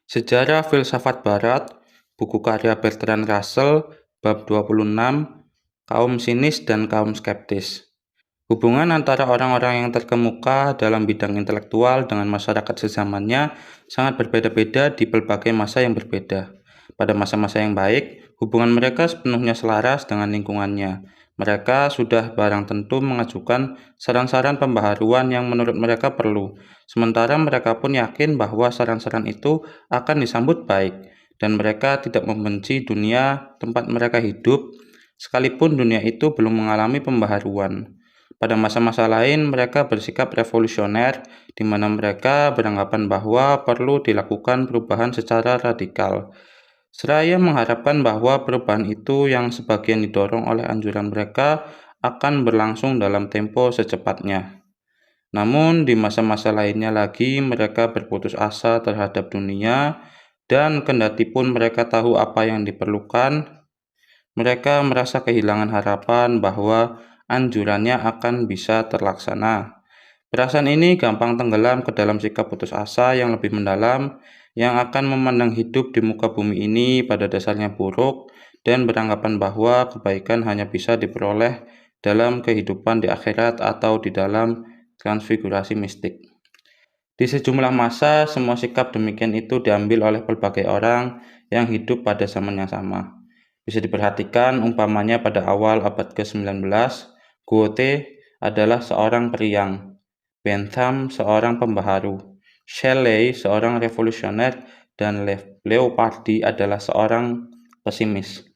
Sejarah Filsafat Barat, buku karya Bertrand Russell, bab 26, kaum sinis dan kaum skeptis. Hubungan antara orang-orang yang terkemuka dalam bidang intelektual dengan masyarakat sezamannya sangat berbeda-beda di berbagai masa yang berbeda. Pada masa-masa yang baik, hubungan mereka sepenuhnya selaras dengan lingkungannya. Mereka sudah barang tentu mengajukan saran-saran pembaharuan yang menurut mereka perlu. Sementara mereka pun yakin bahwa saran-saran itu akan disambut baik, dan mereka tidak membenci dunia tempat mereka hidup, sekalipun dunia itu belum mengalami pembaharuan. Pada masa-masa lain, mereka bersikap revolusioner, di mana mereka beranggapan bahwa perlu dilakukan perubahan secara radikal. Seraya mengharapkan bahwa perubahan itu yang sebagian didorong oleh anjuran mereka akan berlangsung dalam tempo secepatnya. Namun, di masa-masa lainnya lagi, mereka berputus asa terhadap dunia, dan kendati pun mereka tahu apa yang diperlukan, mereka merasa kehilangan harapan bahwa anjurannya akan bisa terlaksana. Perasaan ini gampang tenggelam ke dalam sikap putus asa yang lebih mendalam, yang akan memandang hidup di muka bumi ini pada dasarnya buruk dan beranggapan bahwa kebaikan hanya bisa diperoleh dalam kehidupan di akhirat atau di dalam transfigurasi mistik. Di sejumlah masa, semua sikap demikian itu diambil oleh berbagai orang yang hidup pada zaman yang sama. Bisa diperhatikan umpamanya pada awal abad ke-19, Goethe adalah seorang periang, Bentham seorang pembaharu, Shelley seorang revolusioner, dan Leopardi adalah seorang pesimis.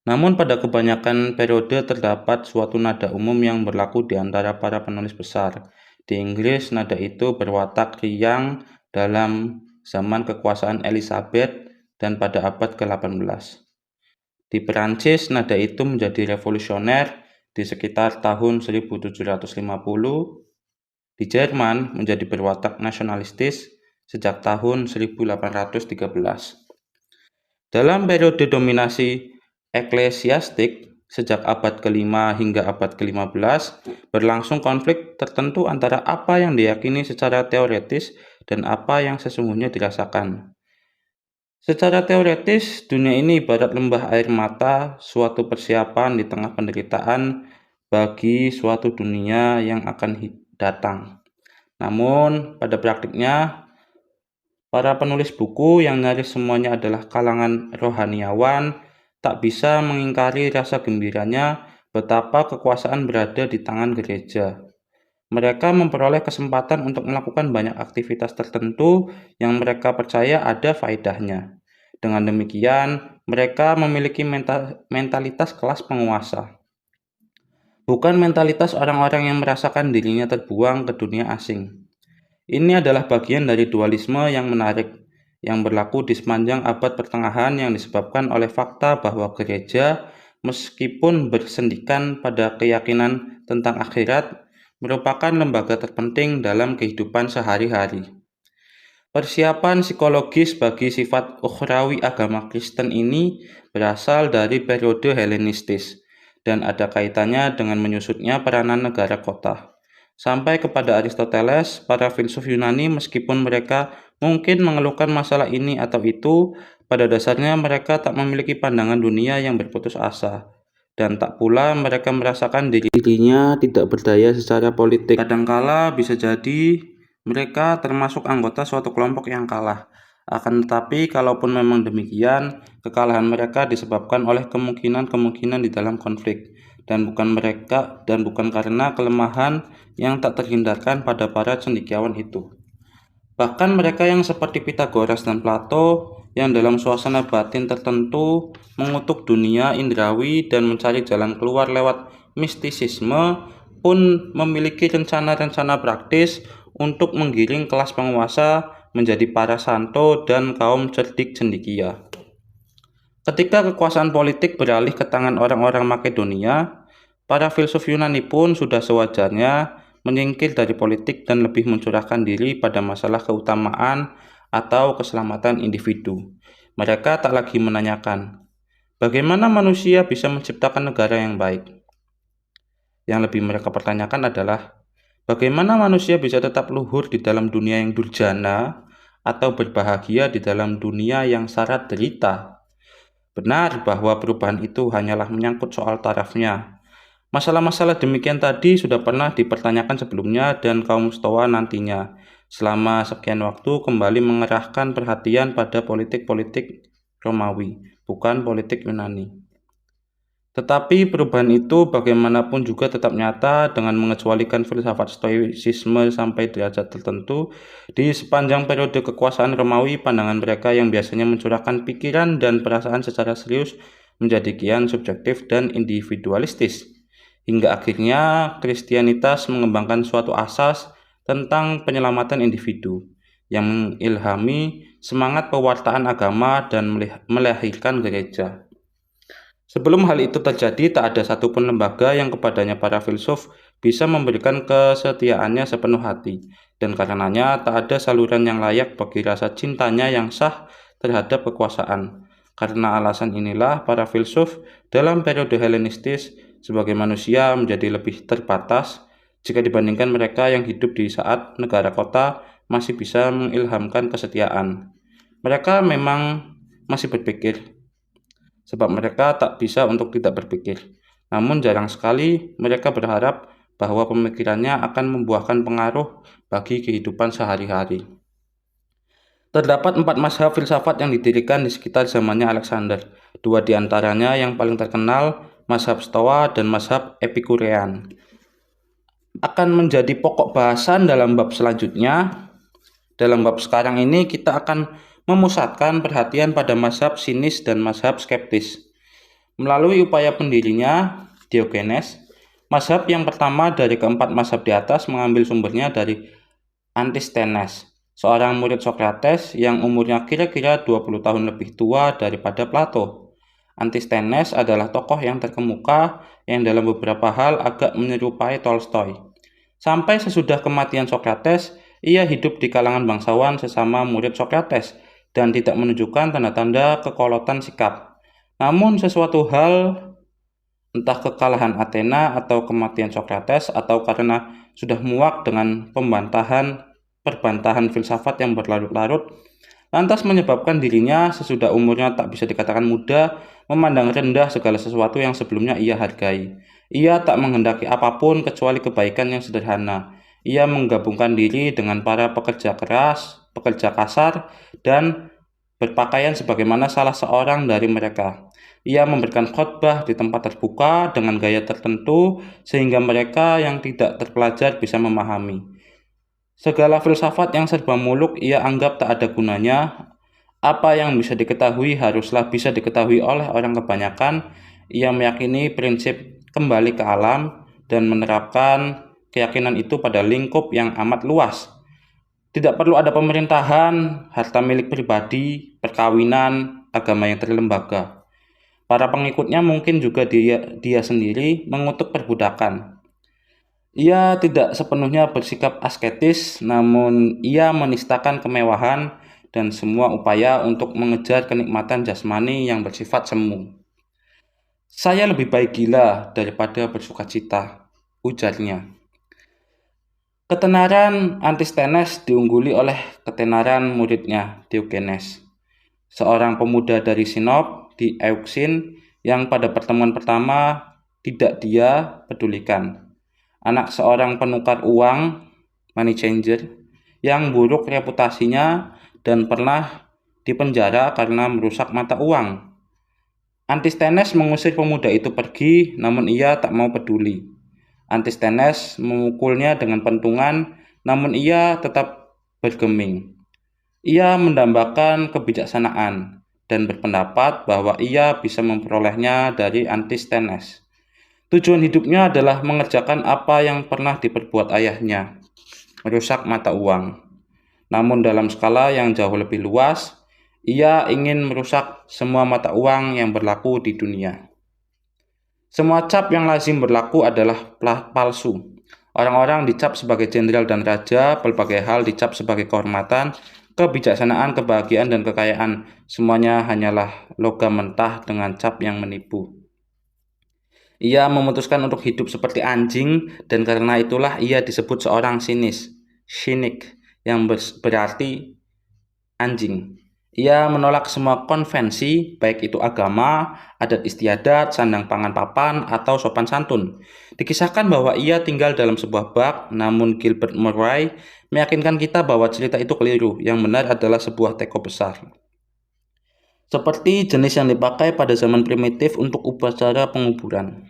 Namun pada kebanyakan periode terdapat suatu nada umum yang berlaku di antara para penulis besar. Di Inggris, nada itu berwatak riang dalam zaman kekuasaan Elizabeth dan pada abad ke-18. Di Perancis, nada itu menjadi revolusioner di sekitar tahun 1750. Di Jerman, menjadi berwatak nasionalistis sejak tahun 1813. Dalam periode dominasi eklesiastik sejak abad ke-5 hingga abad ke-15, berlangsung konflik tertentu antara apa yang diyakini secara teoretis dan apa yang sesungguhnya dirasakan. Secara teoretis, dunia ini ibarat lembah air mata, suatu persiapan di tengah penderitaan bagi suatu dunia yang akan datang. Namun, pada praktiknya, para penulis buku yang nyaris semuanya adalah kalangan rohaniawan tak bisa mengingkari rasa gembiranya betapa kekuasaan berada di tangan gereja. Mereka memperoleh kesempatan untuk melakukan banyak aktivitas tertentu yang mereka percaya ada faedahnya. Dengan demikian, mereka memiliki mentalitas kelas penguasa, bukan mentalitas orang-orang yang merasakan dirinya terbuang ke dunia asing. Ini adalah bagian dari dualisme yang menarik, yang berlaku di sepanjang abad pertengahan yang disebabkan oleh fakta bahwa gereja, meskipun bersendikan pada keyakinan tentang akhirat, merupakan lembaga terpenting dalam kehidupan sehari-hari. Persiapan psikologis bagi sifat ukhrawi agama Kristen ini berasal dari periode Helenistis dan ada kaitannya dengan menyusutnya peranan negara kota. Sampai kepada Aristoteles, para filsuf Yunani meskipun mereka mungkin mengeluhkan masalah ini atau itu, pada dasarnya mereka tak memiliki pandangan dunia yang berputus asa. Dan tak pula mereka merasakan dirinya tidak berdaya secara politik. Kadangkala bisa jadi mereka termasuk anggota suatu kelompok yang kalah. Akan tetapi, kalaupun memang demikian, kekalahan mereka disebabkan oleh kemungkinan-kemungkinan di dalam konflik, dan bukan karena kelemahan yang tak terhindarkan pada para cendekiawan itu. Bahkan mereka yang seperti Pythagoras dan Plato, yang dalam suasana batin tertentu mengutuk dunia indrawi dan mencari jalan keluar lewat mistisisme, pun memiliki rencana-rencana praktis untuk menggiring kelas penguasa menjadi para santo dan kaum cerdik cendekia. Ketika kekuasaan politik beralih ke tangan orang-orang Makedonia, para filsuf Yunani pun sudah sewajarnya menyingkir dari politik dan lebih mencurahkan diri pada masalah keutamaan atau keselamatan individu. Mereka tak lagi menanyakan, bagaimana manusia bisa menciptakan negara yang baik? Yang lebih mereka pertanyakan adalah, bagaimana manusia bisa tetap luhur di dalam dunia yang durjana? atau berbahagia di dalam dunia yang syarat derita. Benar bahwa perubahan itu hanyalah menyangkut soal tarafnya. Masalah-masalah demikian tadi sudah pernah dipertanyakan sebelumnya dan kaum Stoa nantinya selama sekian waktu kembali mengerahkan perhatian pada politik-politik Romawi, bukan politik Yunani. Tetapi perubahan itu bagaimanapun juga tetap nyata dengan mengecualikan filsafat stoicisme sampai derajat tertentu. Di sepanjang periode kekuasaan Romawi, pandangan mereka yang biasanya mencurahkan pikiran dan perasaan secara serius menjadi kian subjektif dan individualistis. Hingga akhirnya Kristianitas mengembangkan suatu asas tentang penyelamatan individu yang mengilhami semangat pewartaan agama dan melahirkan gereja. Sebelum hal itu terjadi, tak ada satupun lembaga yang kepadanya para filsuf bisa memberikan kesetiaannya sepenuh hati, dan karenanya tak ada saluran yang layak bagi rasa cintanya yang sah terhadap kekuasaan. Karena alasan inilah para filsuf dalam periode Helenistis sebagai manusia menjadi lebih terbatas jika dibandingkan mereka yang hidup di saat negara kota masih bisa mengilhamkan kesetiaan. Mereka memang masih berpikir, sebab mereka tak bisa untuk tidak berpikir. Namun jarang sekali mereka berharap bahwa pemikirannya akan membuahkan pengaruh bagi kehidupan sehari-hari. Terdapat 4 mazhab filsafat yang didirikan di sekitar zamannya Alexander. Dua di antaranya yang paling terkenal, mazhab Stoa dan mazhab Epikurean, akan menjadi pokok bahasan dalam bab selanjutnya. Dalam bab sekarang ini kita akan memusatkan perhatian pada mazhab sinis dan mazhab skeptis. Melalui upaya pendirinya, Diogenes, mazhab yang pertama dari keempat mazhab di atas mengambil sumbernya dari Antisthenes, seorang murid Socrates yang umurnya kira-kira 20 tahun lebih tua daripada Plato. Antisthenes adalah tokoh yang terkemuka yang dalam beberapa hal agak menyerupai Tolstoy. Sampai sesudah kematian Socrates, ia hidup di kalangan bangsawan sesama murid Socrates dan tidak menunjukkan tanda-tanda kekolotan sikap. Namun sesuatu hal, entah kekalahan Athena atau kematian Socrates atau karena sudah muak dengan perbantahan filsafat yang berlarut-larut, lantas menyebabkan dirinya sesudah umurnya tak bisa dikatakan muda, memandang rendah segala sesuatu yang sebelumnya ia hargai. Ia tak menghendaki apapun kecuali kebaikan yang sederhana. Ia menggabungkan diri dengan para pekerja keras, pekerja kasar, dan berpakaian sebagaimana salah seorang dari mereka. Ia memberikan khotbah di tempat terbuka dengan gaya tertentu sehingga mereka yang tidak terpelajar bisa memahami. Segala filsafat yang serba muluk ia anggap tak ada gunanya. Apa yang bisa diketahui haruslah bisa diketahui oleh orang kebanyakan. Ia meyakini prinsip kembali ke alam dan menerapkan keyakinan itu pada lingkup yang amat luas. Tidak perlu ada pemerintahan, harta milik pribadi, perkawinan, agama yang terlembaga. Para pengikutnya mungkin juga dia sendiri mengutuk perbudakan. Ia tidak sepenuhnya bersikap asketis, namun ia menistakan kemewahan dan semua upaya untuk mengejar kenikmatan jasmani yang bersifat semu. Saya lebih baik gila daripada bersukacita, ujarnya. Ketenaran Antisthenes diungguli oleh ketenaran muridnya Diogenes, seorang pemuda dari Sinop di Euxine yang pada pertemuan pertama tidak dia pedulikan. Anak seorang penukar uang, money changer, yang buruk reputasinya dan pernah dipenjara karena merusak mata uang. Antisthenes mengusir pemuda itu pergi, namun ia tak mau peduli. Antisthenes memukulnya dengan pentungan, namun ia tetap bergeming. Ia mendambakan kebijaksanaan dan berpendapat bahwa ia bisa memperolehnya dari Antisthenes. Tujuan hidupnya adalah mengerjakan apa yang pernah diperbuat ayahnya, merusak mata uang. Namun dalam skala yang jauh lebih luas, ia ingin merusak semua mata uang yang berlaku di dunia. Semua cap yang lazim berlaku adalah palsu. Orang-orang dicap sebagai jenderal dan raja, berbagai hal dicap sebagai kehormatan, kebijaksanaan, kebahagiaan, dan kekayaan. Semuanya hanyalah logam mentah dengan cap yang menipu. Ia memutuskan untuk hidup seperti anjing, dan karena itulah ia disebut seorang sinis, cynic, yang berarti anjing. Ia menolak semua konvensi, baik itu agama, adat istiadat, sandang pangan papan, atau sopan santun. Dikisahkan bahwa ia tinggal dalam sebuah bak, namun Gilbert Murray meyakinkan kita bahwa cerita itu keliru, yang benar adalah sebuah teko besar. Seperti jenis yang dipakai pada zaman primitif untuk upacara penguburan.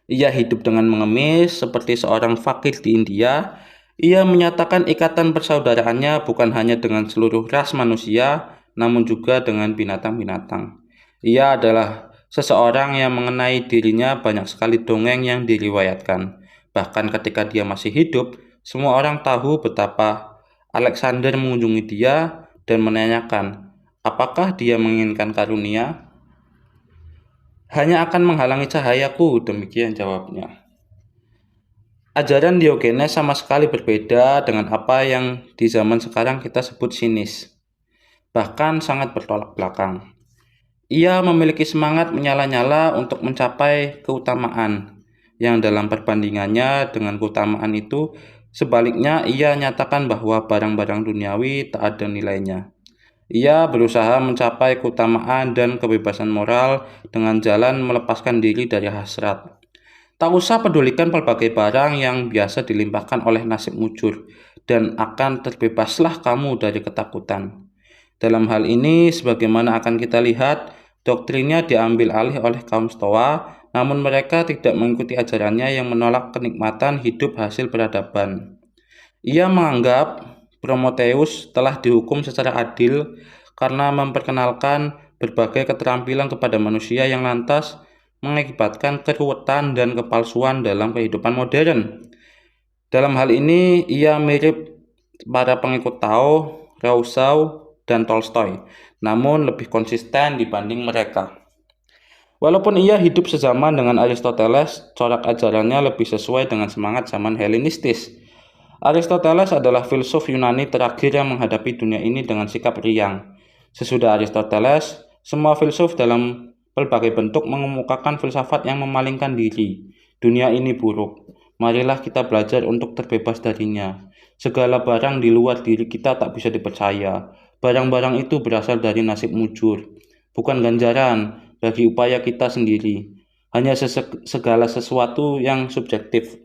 Ia hidup dengan mengemis seperti seorang fakir di India. Ia menyatakan ikatan persaudaraannya bukan hanya dengan seluruh ras manusia, namun juga dengan binatang-binatang. Ia adalah seseorang yang mengenai dirinya banyak sekali dongeng yang diriwayatkan. Bahkan ketika dia masih hidup, semua orang tahu betapa Alexander mengunjungi dia dan menanyakan, apakah dia menginginkan karunia? Hanya akan menghalangi cahayaku, demikian jawabnya. Ajaran Diogenes sama sekali berbeda dengan apa yang di zaman sekarang kita sebut sinis, bahkan sangat bertolak belakang. Ia memiliki semangat menyala-nyala untuk mencapai keutamaan, yang dalam perbandingannya dengan keutamaan itu, sebaliknya ia nyatakan bahwa barang-barang duniawi tak ada nilainya. Ia berusaha mencapai keutamaan dan kebebasan moral dengan jalan melepaskan diri dari hasrat. Tak usah pedulikan pelbagai barang yang biasa dilimpahkan oleh nasib mujur, dan akan terbebaslah kamu dari ketakutan. Dalam hal ini, sebagaimana akan kita lihat, doktrinnya diambil alih oleh kaum Stoa, namun mereka tidak mengikuti ajarannya yang menolak kenikmatan hidup hasil peradaban. Ia menganggap Prometheus telah dihukum secara adil karena memperkenalkan berbagai keterampilan kepada manusia yang lantas mengakibatkan keruwetan dan kepalsuan dalam kehidupan modern. Dalam hal ini, ia mirip para pengikut Tao, Rousseau, dan Tolstoy, namun lebih konsisten dibanding mereka. Walaupun ia hidup sezaman dengan Aristoteles, corak ajarannya lebih sesuai dengan semangat zaman Helenistis. Aristoteles adalah filsuf Yunani terakhir yang menghadapi dunia ini dengan sikap riang. Sesudah Aristoteles, semua filsuf dalam berbagai bentuk mengemukakan filsafat yang memalingkan diri. Dunia ini buruk. Marilah kita belajar untuk terbebas darinya. Segala barang di luar diri kita tak bisa dipercaya. Barang-barang itu berasal dari nasib mujur, bukan ganjaran bagi upaya kita sendiri. Hanya segala sesuatu yang subjektif.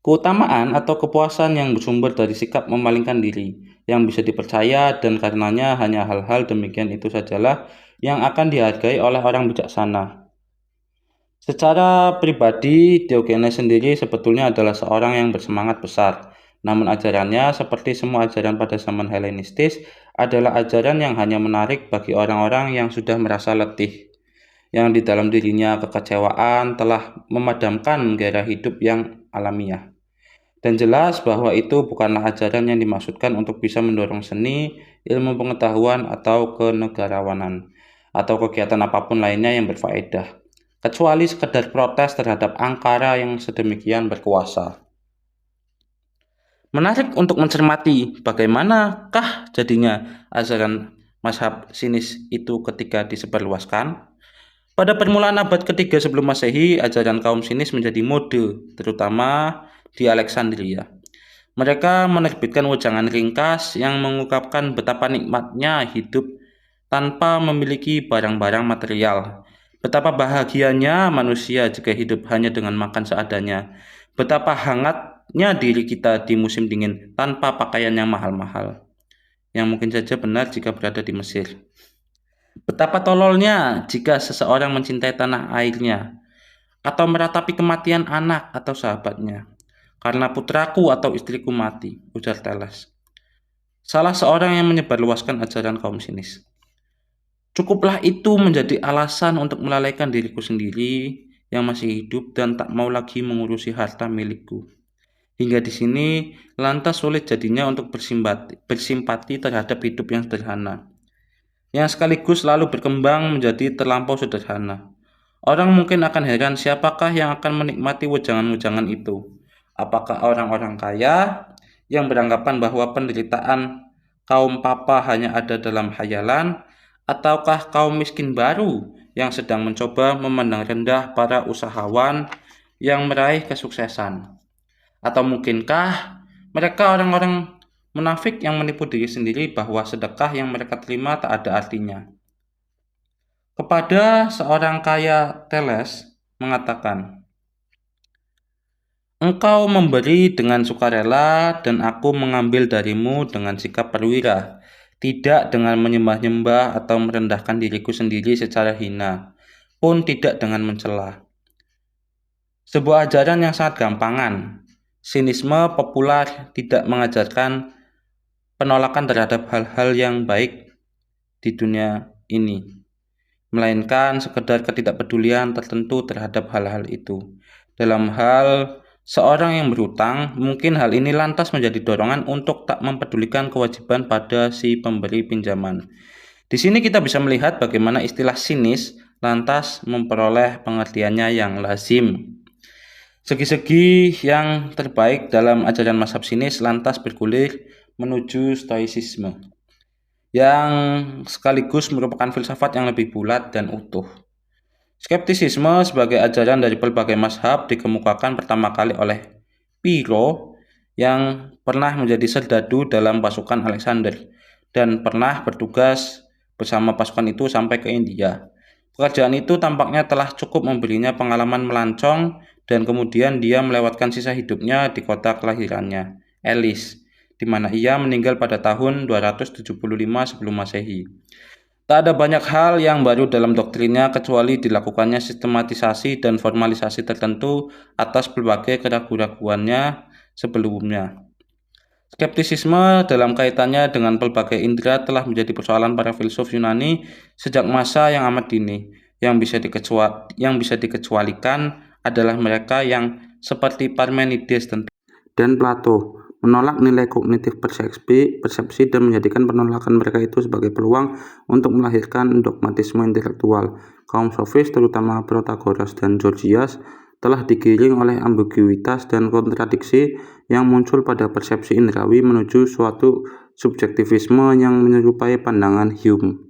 Keutamaan atau kepuasan yang bersumber dari sikap memalingkan diri, yang bisa dipercaya dan karenanya hanya hal-hal demikian itu sajalah yang akan dihargai oleh orang bijaksana. Secara pribadi, Diogenes sendiri sebetulnya adalah seorang yang bersemangat besar. Namun ajarannya, seperti semua ajaran pada zaman Helenistis, adalah ajaran yang hanya menarik bagi orang-orang yang sudah merasa letih, yang di dalam dirinya kekecewaan telah memadamkan gairah hidup yang alamiah. Dan jelas bahwa itu bukanlah ajaran yang dimaksudkan untuk bisa mendorong seni, ilmu pengetahuan, atau kenegarawanan, atau kegiatan apapun lainnya yang berfaedah, kecuali sekedar protes terhadap angkara yang sedemikian berkuasa. Menarik untuk mencermati bagaimanakah jadinya ajaran mazhab sinis itu ketika disebarluaskan. Pada permulaan abad ketiga sebelum Masehi, ajaran kaum sinis menjadi mode, terutama di Alexandria. Mereka menerbitkan wejangan ringkas yang mengungkapkan betapa nikmatnya hidup tanpa memiliki barang-barang material. Betapa bahagianya manusia jika hidup hanya dengan makan seadanya. Betapa hangatnya diri kita di musim dingin tanpa pakaian yang mahal-mahal. Yang mungkin saja benar jika berada di Mesir. Betapa tololnya jika seseorang mencintai tanah airnya atau meratapi kematian anak atau sahabatnya. Karena putraku atau istriku mati, ujar Teles, salah seorang yang menyebarluaskan ajaran kaum sinis. Cukuplah itu menjadi alasan untuk melalaikan diriku sendiri yang masih hidup dan tak mau lagi mengurusi harta milikku. Hingga di sini, lantas sulit jadinya untuk bersimpati terhadap hidup yang sederhana, yang sekaligus lalu berkembang menjadi terlampau sederhana. Orang mungkin akan heran siapakah yang akan menikmati wejangan-wejangan itu. Apakah orang-orang kaya yang beranggapan bahwa penderitaan kaum papa hanya ada dalam hayalan, ataukah kaum miskin baru yang sedang mencoba memandang rendah para usahawan yang meraih kesuksesan? Atau mungkinkah mereka orang-orang Munafik yang menipu diri sendiri bahwa sedekah yang mereka terima tak ada artinya. Kepada seorang kaya Teles mengatakan, "Engkau memberi dengan sukarela dan aku mengambil darimu dengan sikap perwira, tidak dengan menyembah-nyembah atau merendahkan diriku sendiri secara hina, pun tidak dengan mencela." Sebuah ajaran yang sangat gampangan. Sinisme populer tidak mengajarkan penolakan terhadap hal-hal yang baik di dunia ini, melainkan sekedar ketidakpedulian tertentu terhadap hal-hal itu. Dalam hal seorang yang berutang, mungkin hal ini lantas menjadi dorongan untuk tak mempedulikan kewajiban pada si pemberi pinjaman. Di sini kita bisa melihat bagaimana istilah sinis lantas memperoleh pengertiannya yang lazim. Segi-segi yang terbaik dalam ajaran mazhab sinis lantas bergulir menuju stoicisme, yang sekaligus merupakan filsafat yang lebih bulat dan utuh. Skeptisisme sebagai ajaran dari berbagai mazhab dikemukakan pertama kali oleh Pyrrho yang pernah menjadi serdadu dalam pasukan Alexander dan pernah bertugas bersama pasukan itu sampai ke India. Pekerjaan itu tampaknya telah cukup memberinya pengalaman melancong dan kemudian dia melewatkan sisa hidupnya di kota kelahirannya, Elis, di mana ia meninggal pada tahun 275 sebelum Masehi. Tak ada banyak hal yang baru dalam doktrinnya kecuali dilakukannya sistematisasi dan formalisasi tertentu atas berbagai keraguan-raguannya sebelumnya. Skeptisisme dalam kaitannya dengan pelbagai indera telah menjadi persoalan para filsuf Yunani sejak masa yang amat dini. Yang bisa dikecualikan adalah mereka yang seperti Parmenides dan Plato menolak nilai kognitif persepsi dan menjadikan penolakan mereka itu sebagai peluang untuk melahirkan dogmatisme intelektual. Kaum sofis, terutama Protagoras dan Gorgias, telah digiring oleh ambiguitas dan kontradiksi yang muncul pada persepsi indrawi menuju suatu subjektivisme yang menyerupai pandangan Hume.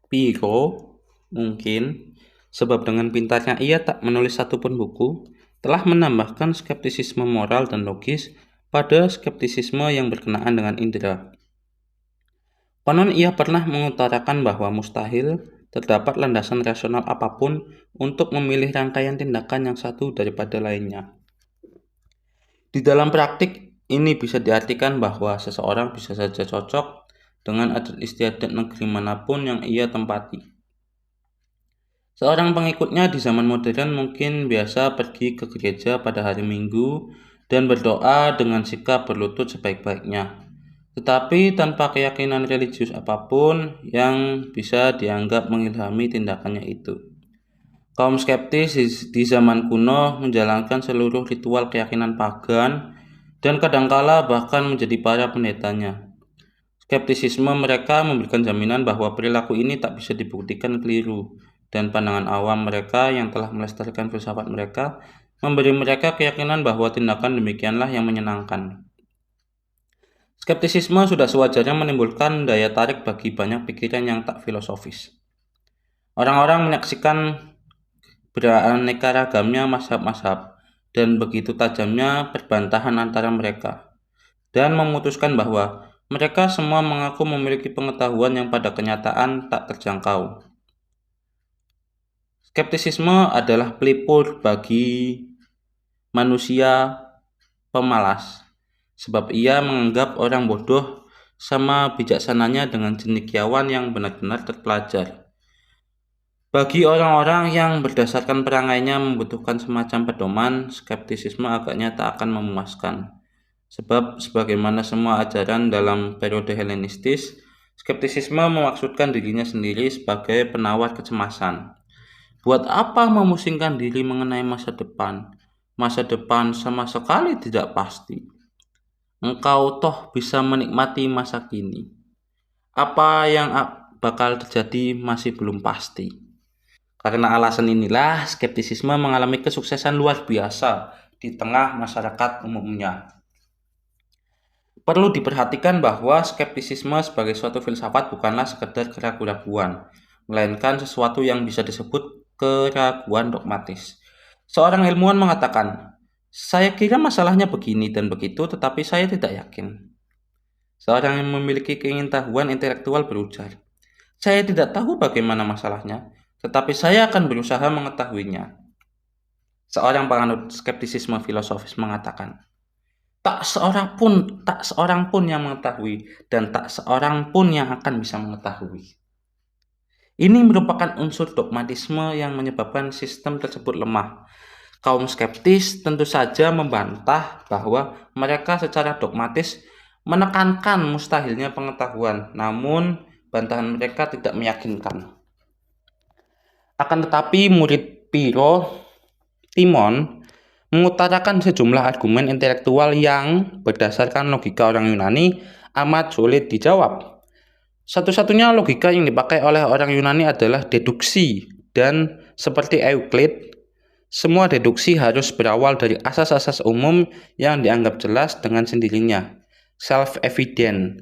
Pyrrho mungkin, sebab dengan pintarnya ia tak menulis satupun buku, telah menambahkan skeptisisme moral dan logis pada skeptisisme yang berkenaan dengan indera. Konon ia pernah mengutarakan bahwa mustahil terdapat landasan rasional apapun untuk memilih rangkaian tindakan yang satu daripada lainnya. Di dalam praktik, ini bisa diartikan bahwa seseorang bisa saja cocok dengan adat istiadat negeri manapun yang ia tempati. Seorang pengikutnya di zaman modern mungkin biasa pergi ke gereja pada hari Minggu dan berdoa dengan sikap berlutut sebaik-baiknya, tetapi tanpa keyakinan religius apapun yang bisa dianggap mengilhami tindakannya itu. Kaum skeptis di zaman kuno menjalankan seluruh ritual keyakinan pagan dan kadangkala bahkan menjadi para pendetanya. Skeptisisme mereka memberikan jaminan bahwa perilaku ini tak bisa dibuktikan keliru, dan pandangan awam mereka yang telah melestarikan filsafat mereka memberi mereka keyakinan bahwa tindakan demikianlah yang menyenangkan. Skeptisisme sudah sewajarnya menimbulkan daya tarik bagi banyak pikiran yang tak filosofis. Orang-orang menyaksikan beraneka ragamnya mazhab-mazhab dan begitu tajamnya perbantahan antara mereka, dan memutuskan bahwa mereka semua mengaku memiliki pengetahuan yang pada kenyataan tak terjangkau. Skeptisisme adalah pelipur bagi manusia pemalas, sebab ia menganggap orang bodoh sama bijaksananya dengan cendekiawan yang benar-benar terpelajar. Bagi orang-orang yang berdasarkan perangainya membutuhkan semacam pedoman, skeptisisme agaknya tak akan memuaskan. Sebab sebagaimana semua ajaran dalam periode Helenistis, skeptisisme memaksudkan dirinya sendiri sebagai penawar kecemasan. Buat apa memusingkan diri mengenai masa depan? Masa depan sama sekali tidak pasti. Engkau toh bisa menikmati masa kini. Apa yang bakal terjadi masih belum pasti. Karena alasan inilah, skeptisisme mengalami kesuksesan luar biasa di tengah masyarakat umumnya. Perlu diperhatikan bahwa skeptisisme sebagai suatu filsafat bukanlah sekedar keraguan-raguan, melainkan sesuatu yang bisa disebut keraguan dogmatis. Seorang ilmuwan mengatakan, "Saya kira masalahnya begini dan begitu, tetapi saya tidak yakin." Seorang yang memiliki keingintahuan intelektual berujar, "Saya tidak tahu bagaimana masalahnya, tetapi saya akan berusaha mengetahuinya." Seorang penganut skeptisisme filosofis mengatakan, tak seorang pun yang mengetahui, dan tak seorang pun yang akan bisa mengetahui." Ini merupakan unsur dogmatisme yang menyebabkan sistem tersebut lemah. Kaum skeptis tentu saja membantah bahwa mereka secara dogmatis menekankan mustahilnya pengetahuan, namun bantahan mereka tidak meyakinkan. Akan tetapi murid Piro, Timon, mengutarakan sejumlah argumen intelektual yang berdasarkan logika orang Yunani amat sulit dijawab. Satu-satunya logika yang dipakai oleh orang Yunani adalah deduksi, dan seperti Euclid, semua deduksi harus berawal dari asas-asas umum yang dianggap jelas dengan sendirinya, self-evident.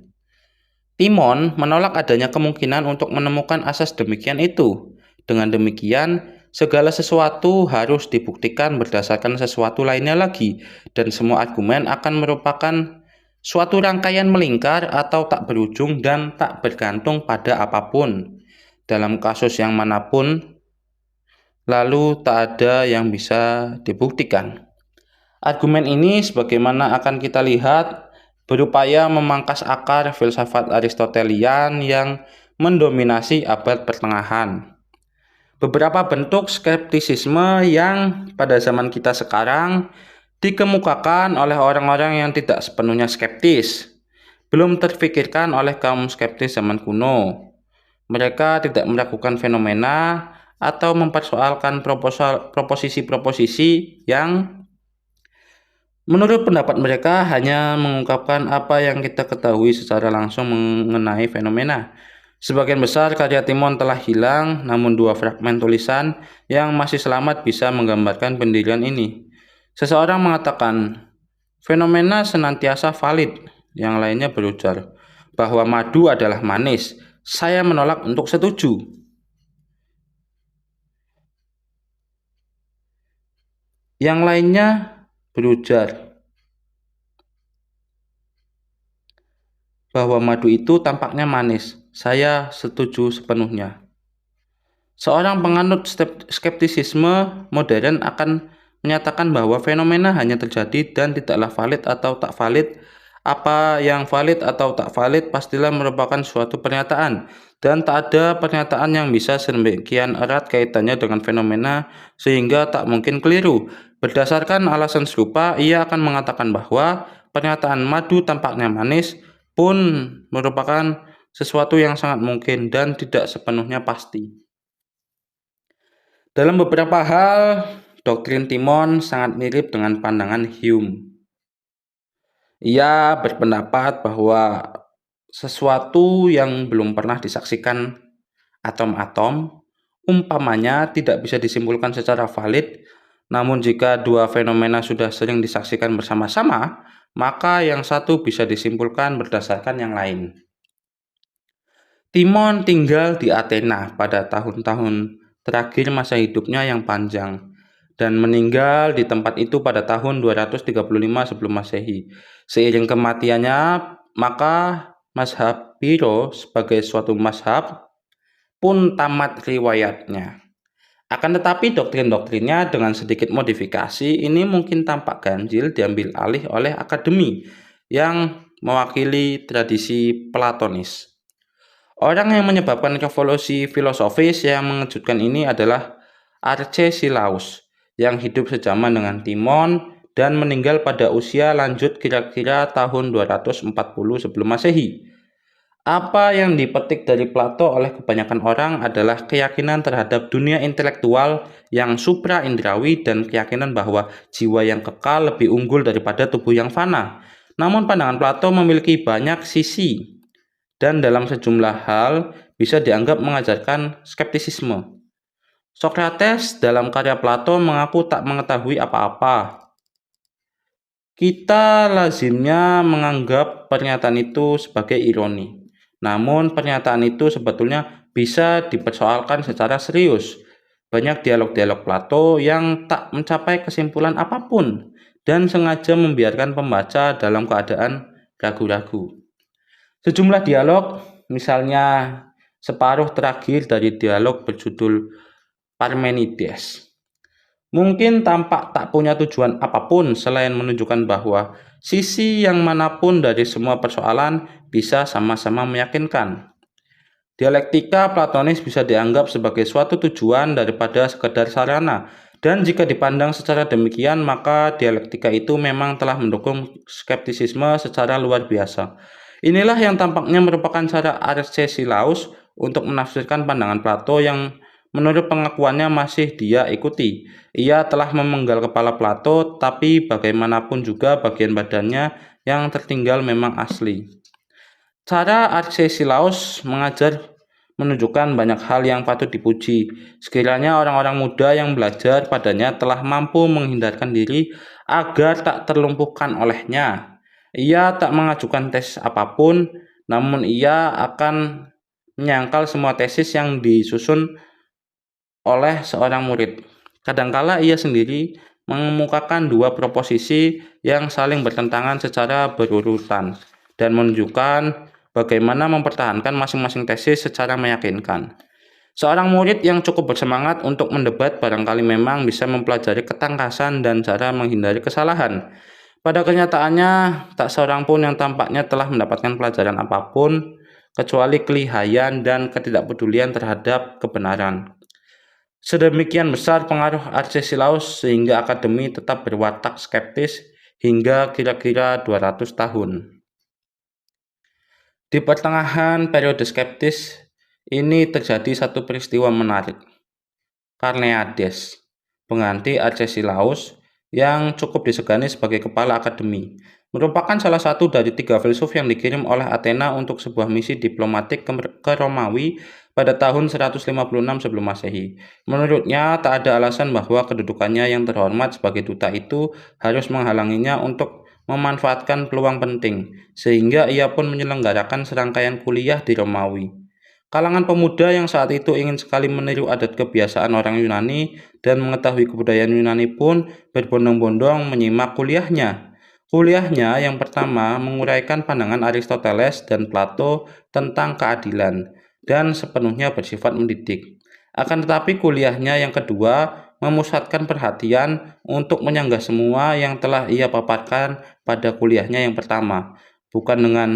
Timon menolak adanya kemungkinan untuk menemukan asas demikian itu. Dengan demikian, segala sesuatu harus dibuktikan berdasarkan sesuatu lainnya lagi, dan semua argumen akan merupakan suatu rangkaian melingkar atau tak berujung dan tak bergantung pada apapun. Dalam kasus yang manapun, lalu tak ada yang bisa dibuktikan. Argumen ini, sebagaimana akan kita lihat, berupaya memangkas akar filsafat Aristotelian yang mendominasi abad pertengahan. Beberapa bentuk skeptisisme yang pada zaman kita sekarang dikemukakan oleh orang-orang yang tidak sepenuhnya skeptis, belum terfikirkan oleh kaum skeptis zaman kuno. Mereka tidak meragukan fenomena atau mempersoalkan proposisi-proposisi yang menurut pendapat mereka hanya mengungkapkan apa yang kita ketahui secara langsung mengenai fenomena. Sebagian besar karya Timon telah hilang, namun dua fragmen tulisan yang masih selamat bisa menggambarkan pendirian ini. Seseorang mengatakan, fenomena senantiasa valid. Yang lainnya berujar bahwa madu adalah manis. Saya menolak untuk setuju. Yang lainnya berujar bahwa madu itu tampaknya manis. Saya setuju sepenuhnya. Seorang penganut skeptisisme modern akan menyatakan bahwa fenomena hanya terjadi dan tidaklah valid atau tak valid. Apa yang valid atau tak valid pastilah merupakan suatu pernyataan, dan tak ada pernyataan yang bisa sedemikian erat kaitannya dengan fenomena sehingga tak mungkin keliru. Berdasarkan alasan serupa, ia akan mengatakan bahwa pernyataan madu tampaknya manis pun merupakan sesuatu yang sangat mungkin dan tidak sepenuhnya pasti. Dalam beberapa hal, doktrin Timon sangat mirip dengan pandangan Hume. Ia berpendapat bahwa sesuatu yang belum pernah disaksikan atom-atom, umpamanya tidak bisa disimpulkan secara valid, namun jika dua fenomena sudah sering disaksikan bersama-sama, maka yang satu bisa disimpulkan berdasarkan yang lain. Timon tinggal di Athena pada tahun-tahun terakhir masa hidupnya yang panjang, dan meninggal di tempat itu pada tahun 235 sebelum Masehi. Seiring kematiannya, maka mazhab Piro sebagai suatu mazhab pun tamat riwayatnya. Akan tetapi doktrin-doktrinnya dengan sedikit modifikasi ini mungkin tampak ganjil diambil alih oleh akademi yang mewakili tradisi Platonis. Orang yang menyebabkan revolusi filosofis yang mengejutkan ini adalah Arcesilaus, yang hidup sejaman dengan Timon dan meninggal pada usia lanjut kira-kira tahun 240 sebelum Masehi. Apa yang dipetik dari Plato oleh kebanyakan orang adalah keyakinan terhadap dunia intelektual yang supra-indrawi dan keyakinan bahwa jiwa yang kekal lebih unggul daripada tubuh yang fana. Namun pandangan Plato memiliki banyak sisi, dan dalam sejumlah hal bisa dianggap mengajarkan skeptisisme. Sokrates dalam karya Plato mengaku tak mengetahui apa-apa. Kita lazimnya menganggap pernyataan itu sebagai ironi. Namun pernyataan itu sebetulnya bisa dipersoalkan secara serius. Banyak dialog-dialog Plato yang tak mencapai kesimpulan apapun dan sengaja membiarkan pembaca dalam keadaan ragu-ragu. Sejumlah dialog, misalnya separuh terakhir dari dialog berjudul Parmenides, mungkin tampak tak punya tujuan apapun selain menunjukkan bahwa sisi yang manapun dari semua persoalan bisa sama-sama meyakinkan. Dialektika Platonis bisa dianggap sebagai suatu tujuan daripada sekedar sarana, dan jika dipandang secara demikian, maka dialektika itu memang telah mendukung skeptisisme secara luar biasa. Inilah yang tampaknya merupakan cara Arcesilaus untuk menafsirkan pandangan Plato yang menurut pengakuannya masih dia ikuti. Ia telah memenggal kepala Plato, tapi bagaimanapun juga bagian badannya yang tertinggal memang asli. Cara Arcesilaus mengajar menunjukkan banyak hal yang patut dipuji. Sekiranya orang-orang muda yang belajar padanya telah mampu menghindarkan diri agar tak terlumpuhkan olehnya. Ia tak mengajukan tesis apapun, namun ia akan menyangkal semua tesis yang disusun oleh seorang murid. Kadangkala ia sendiri mengemukakan dua proposisi yang saling bertentangan secara berurutan dan menunjukkan bagaimana mempertahankan masing-masing tesis secara meyakinkan. Seorang murid yang cukup bersemangat untuk mendebat barangkali memang bisa mempelajari ketangkasan dan cara menghindari kesalahan. Pada kenyataannya, tak seorang pun yang tampaknya telah mendapatkan pelajaran apapun, kecuali kelihayan dan ketidakpedulian terhadap kebenaran. Sedemikian besar pengaruh Arcesilaus sehingga akademi tetap berwatak skeptis hingga kira-kira 200 tahun. Di pertengahan periode skeptis ini terjadi satu peristiwa menarik. Carneades, pengganti Arcesilaus yang cukup disegani sebagai kepala akademi, merupakan salah satu dari 3 filsuf yang dikirim oleh Athena untuk sebuah misi diplomatik ke Romawi pada tahun 156 sebelum Masehi. Menurutnya, tak ada alasan bahwa kedudukannya yang terhormat sebagai duta itu harus menghalanginya untuk memanfaatkan peluang penting, sehingga ia pun menyelenggarakan serangkaian kuliah di Romawi. Kalangan pemuda yang saat itu ingin sekali meniru adat kebiasaan orang Yunani dan mengetahui kebudayaan Yunani pun berbondong-bondong menyimak kuliahnya. Kuliahnya yang pertama menguraikan pandangan Aristoteles dan Plato tentang keadilan dan sepenuhnya bersifat mendidik. Akan tetapi kuliahnya yang kedua memusatkan perhatian untuk menyanggah semua yang telah ia paparkan pada kuliahnya yang pertama, bukan dengan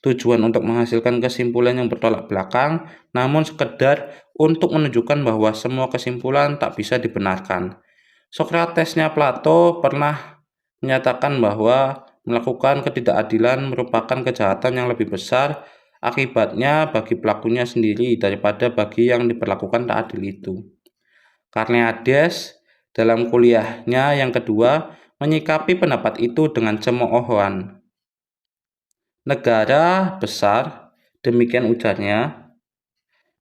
tujuan untuk menghasilkan kesimpulan yang bertolak belakang, namun sekedar untuk menunjukkan bahwa semua kesimpulan tak bisa dibenarkan. Sokratesnya Plato pernah menyatakan bahwa melakukan ketidakadilan merupakan kejahatan yang lebih besar akibatnya bagi pelakunya sendiri daripada bagi yang diperlakukan tak adil itu. Carneades dalam kuliahnya yang kedua menyikapi pendapat itu dengan cemoohan. Negara besar, demikian ujarnya,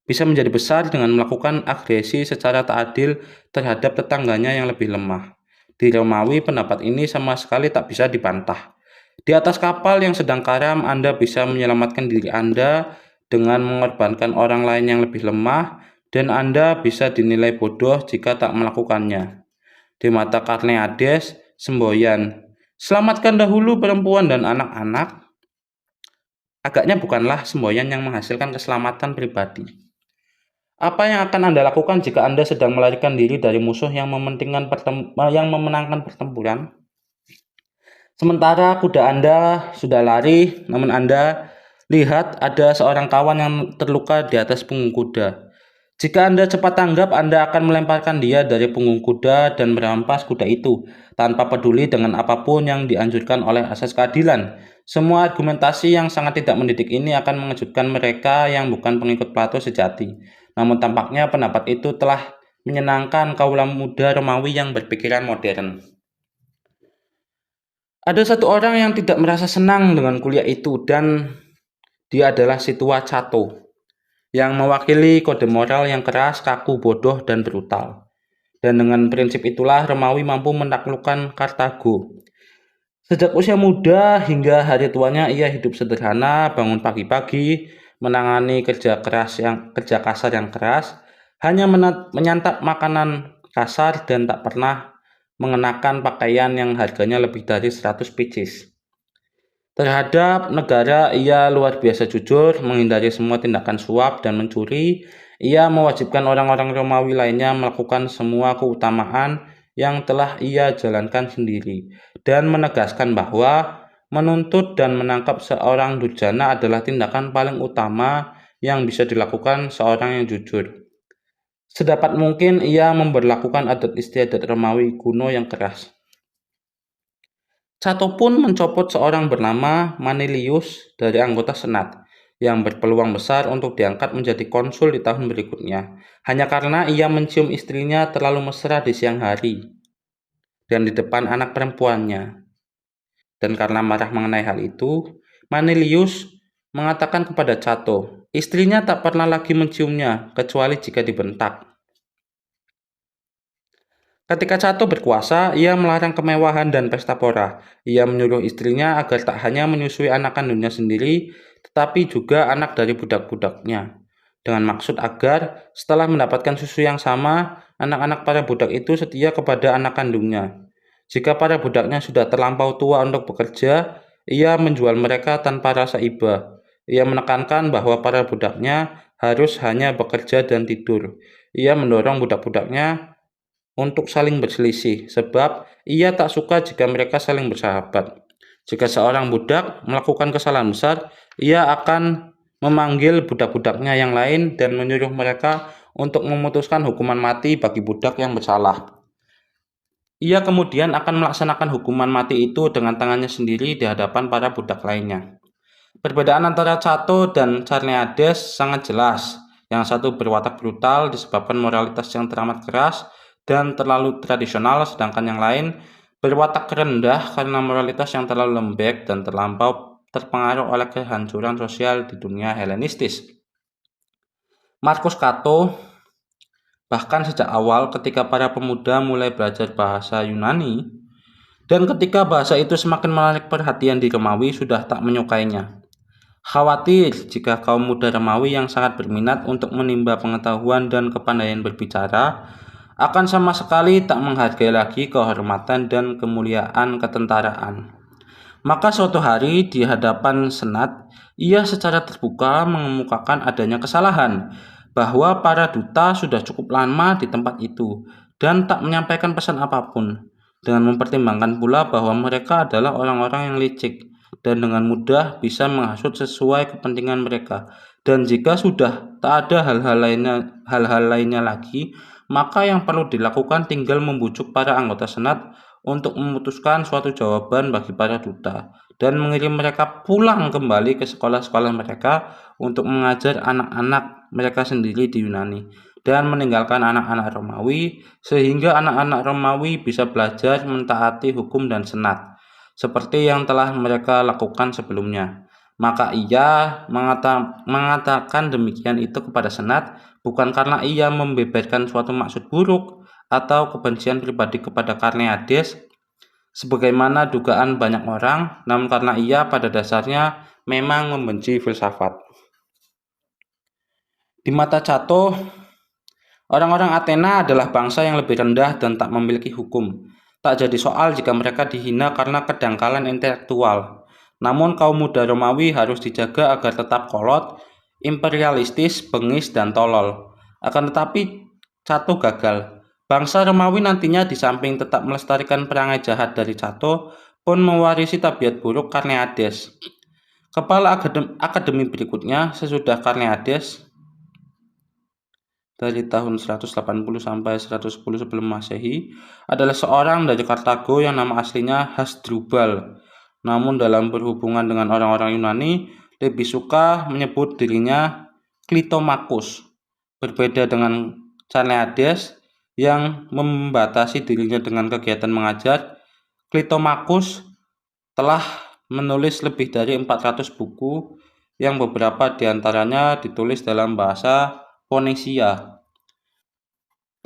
bisa menjadi besar dengan melakukan agresi secara tak adil terhadap tetangganya yang lebih lemah. Di Romawi, pendapat ini sama sekali tak bisa dibantah. Di atas kapal yang sedang karam, Anda bisa menyelamatkan diri Anda dengan mengorbankan orang lain yang lebih lemah, dan Anda bisa dinilai bodoh jika tak melakukannya. Di mata Carneades, semboyan, "Selamatkan dahulu perempuan dan anak-anak," agaknya bukanlah semboyan yang menghasilkan keselamatan pribadi. Apa yang akan Anda lakukan jika Anda sedang melarikan diri dari musuh yang memenangkan pertempuran? Sementara kuda Anda sudah lari, namun Anda lihat ada seorang kawan yang terluka di atas punggung kuda. Jika Anda cepat tanggap, Anda akan melemparkan dia dari punggung kuda dan merampas kuda itu, tanpa peduli dengan apapun yang dianjurkan oleh asas keadilan. Semua argumentasi yang sangat tidak mendidik ini akan mengejutkan mereka yang bukan pengikut Plato sejati. Namun tampaknya pendapat itu telah menyenangkan kaula muda Romawi yang berpikiran modern. Ada satu orang yang tidak merasa senang dengan kuliah itu, dan dia adalah Situa Cato, yang mewakili kode moral yang keras, kaku, bodoh, dan brutal. Dan dengan prinsip itulah Romawi mampu menaklukkan Kartago. Sejak usia muda hingga hari tuanya ia hidup sederhana, bangun pagi-pagi, menangani kerja kasar yang keras, hanya menyantap makanan kasar dan tak pernah mengenakan pakaian yang harganya lebih dari 100 picis. Terhadap negara, ia luar biasa jujur, menghindari semua tindakan suap dan mencuri. Ia mewajibkan orang-orang Romawi lainnya melakukan semua keutamaan yang telah ia jalankan sendiri, dan menegaskan bahwa menuntut dan menangkap seorang durjana adalah tindakan paling utama yang bisa dilakukan seorang yang jujur. Sedapat mungkin ia memberlakukan adat istiadat Romawi kuno yang keras. Cato pun mencopot seorang bernama Manilius dari anggota Senat, yang berpeluang besar untuk diangkat menjadi konsul di tahun berikutnya, hanya karena ia mencium istrinya terlalu mesra di siang hari dan di depan anak perempuannya. Dan karena marah mengenai hal itu, Manilius mengatakan kepada Cato, istrinya tak pernah lagi menciumnya kecuali jika dibentak. Ketika Cato berkuasa, ia melarang kemewahan dan pesta pora. Ia menyuruh istrinya agar tak hanya menyusui anak kandungnya sendiri, tetapi juga anak dari budak-budaknya. Dengan maksud agar setelah mendapatkan susu yang sama, anak-anak para budak itu setia kepada anak kandungnya. Jika para budaknya sudah terlampau tua untuk bekerja, ia menjual mereka tanpa rasa iba. Ia menekankan bahwa para budaknya harus hanya bekerja dan tidur. Ia mendorong budak-budaknya untuk saling berselisih, sebab ia tak suka jika mereka saling bersahabat. Jika seorang budak melakukan kesalahan besar, ia akan memanggil budak-budaknya yang lain dan menyuruh mereka untuk memutuskan hukuman mati bagi budak yang bersalah. Ia kemudian akan melaksanakan hukuman mati itu dengan tangannya sendiri di hadapan para budak lainnya. Perbedaan antara Cato dan Carneades sangat jelas. Yang satu berwatak brutal disebabkan moralitas yang teramat keras dan terlalu tradisional, sedangkan yang lain berwatak rendah karena moralitas yang terlalu lembek dan terlampau terpengaruh oleh kehancuran sosial di dunia Helenistis. Marcus Cato bahkan sejak awal ketika para pemuda mulai belajar bahasa Yunani dan ketika bahasa itu semakin menarik perhatian di Romawi sudah tak menyukainya. Khawatir jika kaum muda Romawi yang sangat berminat untuk menimba pengetahuan dan kepandaian berbicara akan sama sekali tak menghargai lagi kehormatan dan kemuliaan ketentaraan. Maka suatu hari di hadapan Senat, ia secara terbuka mengemukakan adanya kesalahan bahwa para duta sudah cukup lama di tempat itu dan tak menyampaikan pesan apapun, dengan mempertimbangkan pula bahwa mereka adalah orang-orang yang licik dan dengan mudah bisa menghasut sesuai kepentingan mereka. Dan jika sudah tak ada hal-hal lainnya lagi, maka yang perlu dilakukan tinggal membujuk para anggota Senat untuk memutuskan suatu jawaban bagi para duta dan mengirim mereka pulang kembali ke sekolah-sekolah mereka untuk mengajar anak-anak mereka sendiri di Yunani dan meninggalkan anak-anak Romawi sehingga anak-anak Romawi bisa belajar mentaati hukum dan senat seperti yang telah mereka lakukan sebelumnya. Maka ia mengatakan demikian itu kepada senat bukan karena ia membeberkan suatu maksud buruk atau kebencian pribadi kepada Karneades sebagaimana dugaan banyak orang, namun karena ia pada dasarnya memang membenci filsafat. Di mata Cato, orang-orang Athena adalah bangsa yang lebih rendah dan tak memiliki hukum. Tak jadi soal jika mereka dihina karena kedangkalan intelektual. Namun kaum muda Romawi harus dijaga agar tetap kolot, imperialistis, bengis, dan tolol. Akan tetapi Cato gagal. Bangsa Romawi nantinya di samping tetap melestarikan perangai jahat dari Cato, pun mewarisi tabiat buruk Karneades. Kepala akademi berikutnya sesudah Karneades dari tahun 180 sampai 110 sebelum Masehi adalah seorang dari Kartago yang nama aslinya Hasdrubal. Namun dalam berhubungan dengan orang-orang Yunani lebih suka menyebut dirinya Clitomachus. Berbeda dengan Carneades yang membatasi dirinya dengan kegiatan mengajar, Clitomachus telah menulis lebih dari 400 buku yang beberapa diantaranya ditulis dalam bahasa Phoenicia.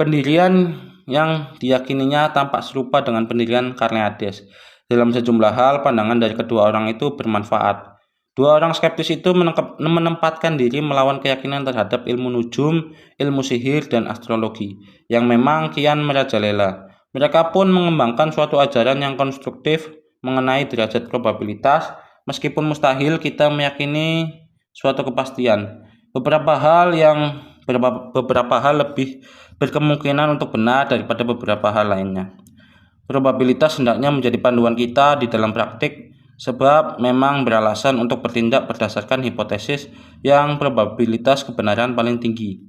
Pendirian yang diyakininya tampak serupa dengan pendirian Karneades. Dalam sejumlah hal, pandangan dari kedua orang itu bermanfaat. Dua orang skeptis itu menempatkan diri melawan keyakinan terhadap ilmu nujum, ilmu sihir, dan astrologi, yang memang kian merajalela. Mereka pun mengembangkan suatu ajaran yang konstruktif mengenai derajat probabilitas Meskipun mustahil, kita meyakini suatu kepastian. Beberapa hal lebih berkemungkinan untuk benar daripada beberapa hal lainnya. Probabilitas hendaknya menjadi panduan kita di dalam praktik, sebab memang beralasan untuk bertindak berdasarkan hipotesis yang probabilitas kebenaran paling tinggi.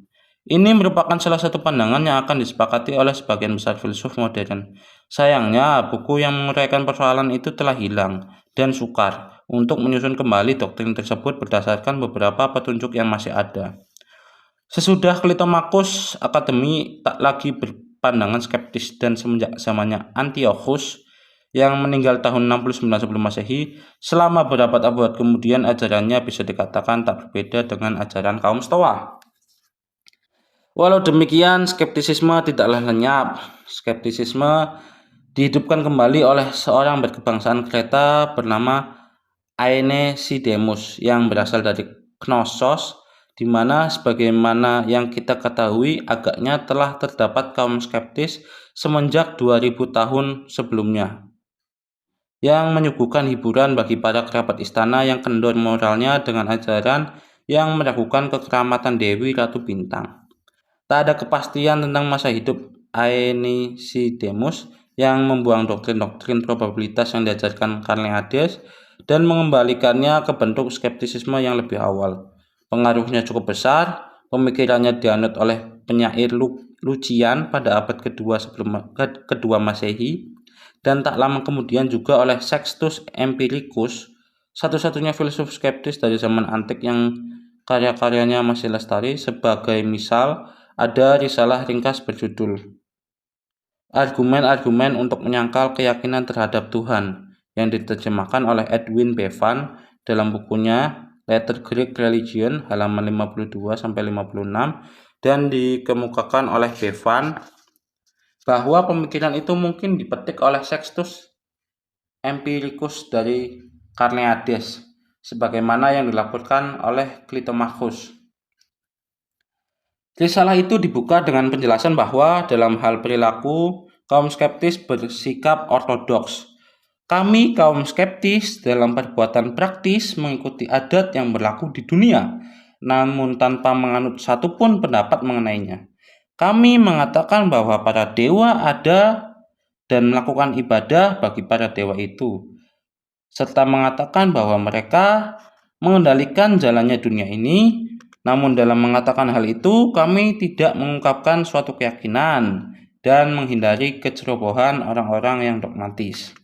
Ini merupakan salah satu pandangan yang akan disepakati oleh sebagian besar filsuf modern. Sayangnya, buku yang menguraikan persoalan itu telah hilang dan sukar untuk menyusun kembali doktrin tersebut berdasarkan beberapa petunjuk yang masih ada. Sesudah Clitomachus, akademi tak lagi berpandangan skeptis, dan semenjak zamannya Antiochus yang meninggal tahun 69 sebelum Masehi, selama berabad-abad kemudian ajarannya bisa dikatakan tak berbeda dengan ajaran kaum Stoa. Walau demikian, skeptisisme tidaklah lenyap. Skeptisisme dihidupkan kembali oleh seorang berkebangsaan Kreta bernama Aenesidemus yang berasal dari Knossos, di mana sebagaimana yang kita ketahui agaknya telah terdapat kaum skeptis semenjak 2000 tahun sebelumnya, yang menyuguhkan hiburan bagi para kerabat istana yang kendor moralnya dengan ajaran yang meragukan kekeramatan Dewi Ratu Bintang. Tak ada kepastian tentang masa hidup Aenesidemus yang membuang doktrin-doktrin probabilitas yang diajarkan Carneades dan mengembalikannya ke bentuk skeptisisme yang lebih awal. Pengaruhnya cukup besar, pemikirannya dianut oleh penyair Lucian pada abad kedua Masehi, dan tak lama kemudian juga oleh Sextus Empiricus, satu-satunya filsuf skeptis dari zaman antik yang karya-karyanya masih lestari. Sebagai misal, ada risalah ringkas berjudul Argumen-argumen untuk menyangkal keyakinan terhadap Tuhan yang diterjemahkan oleh Edwin Bevan dalam bukunya Later Greek Religion halaman 52-56, dan dikemukakan oleh Bevan bahwa pemikiran itu mungkin dipetik oleh Sextus Empiricus dari Carneades sebagaimana yang dilaporkan oleh Clitomachus. Risalah itu dibuka dengan penjelasan bahwa dalam hal perilaku, kaum skeptis bersikap ortodoks. Kami kaum skeptis dalam perbuatan praktis mengikuti adat yang berlaku di dunia, namun tanpa menganut satupun pendapat mengenainya. Kami mengatakan bahwa para dewa ada dan melakukan ibadah bagi para dewa itu, serta mengatakan bahwa mereka mengendalikan jalannya dunia ini. Namun dalam mengatakan hal itu, kami tidak mengungkapkan suatu keyakinan dan menghindari kecerobohan orang-orang yang dogmatis.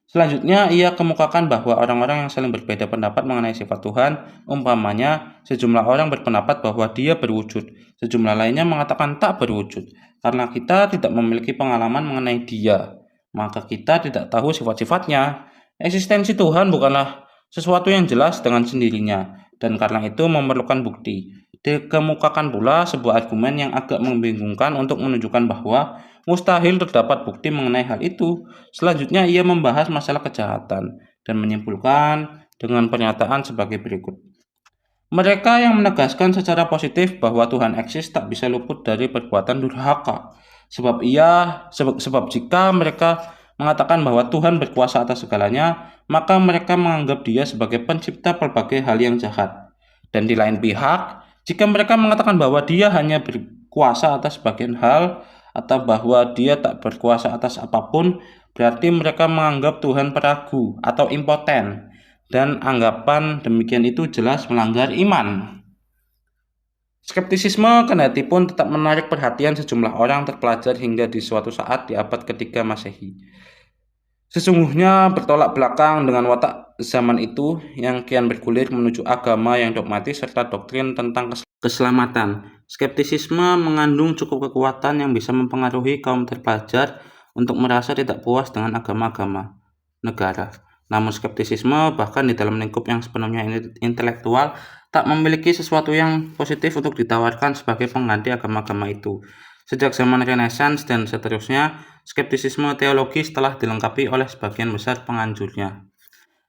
Selanjutnya, ia kemukakan bahwa orang-orang yang saling berbeda pendapat mengenai sifat Tuhan, umpamanya sejumlah orang berpendapat bahwa Dia berwujud, sejumlah lainnya mengatakan tak berwujud. Karena kita tidak memiliki pengalaman mengenai Dia, maka kita tidak tahu sifat-sifatnya. Eksistensi Tuhan bukanlah sesuatu yang jelas dengan sendirinya, dan karena itu memerlukan bukti. Dikemukakan pula sebuah argumen yang agak membingungkan untuk menunjukkan bahwa mustahil terdapat bukti mengenai hal itu. Selanjutnya ia membahas masalah kejahatan dan menyimpulkan dengan pernyataan sebagai berikut. Mereka yang menegaskan secara positif bahwa Tuhan eksis tak bisa luput dari perbuatan durhaka. Sebab jika mereka mengatakan bahwa Tuhan berkuasa atas segalanya, maka mereka menganggap Dia sebagai pencipta berbagai hal yang jahat. Dan di lain pihak, jika mereka mengatakan bahwa Dia hanya berkuasa atas sebagian hal atau bahwa Dia tak berkuasa atas apapun, berarti mereka menganggap Tuhan peragu atau impoten, dan anggapan demikian itu jelas melanggar iman. Skeptisisme kendati pun tetap menarik perhatian sejumlah orang terpelajar hingga di suatu saat di abad ketiga Masehi. Sesungguhnya bertolak belakang dengan watak zaman itu yang kian bergulir menuju agama yang dogmatis serta doktrin tentang keselamatan. Skeptisisme mengandung cukup kekuatan yang bisa mempengaruhi kaum terpelajar untuk merasa tidak puas dengan agama-agama negara. Namun skeptisisme bahkan di dalam lingkup yang sepenuhnya intelektual tak memiliki sesuatu yang positif untuk ditawarkan sebagai pengganti agama-agama itu. Sejak zaman Renaissance dan seterusnya, skeptisisme teologis telah dilengkapi oleh sebagian besar penganjurnya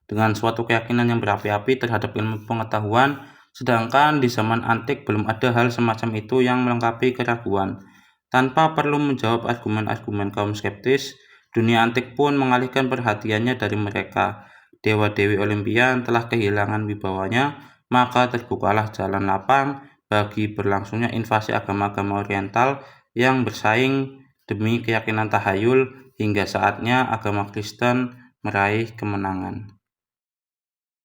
dengan suatu keyakinan yang berapi-api terhadap ilmu pengetahuan, sedangkan di zaman antik belum ada hal semacam itu yang melengkapi keraguan. Tanpa perlu menjawab argumen-argumen kaum skeptis, dunia antik pun mengalihkan perhatiannya dari mereka. dewa-dewi Olimpian telah kehilangan wibawanya, maka terbukalah jalan lapang bagi berlangsungnya invasi agama-agama Oriental yang bersaing demi keyakinan tahayul hingga saatnya agama Kristen meraih kemenangan.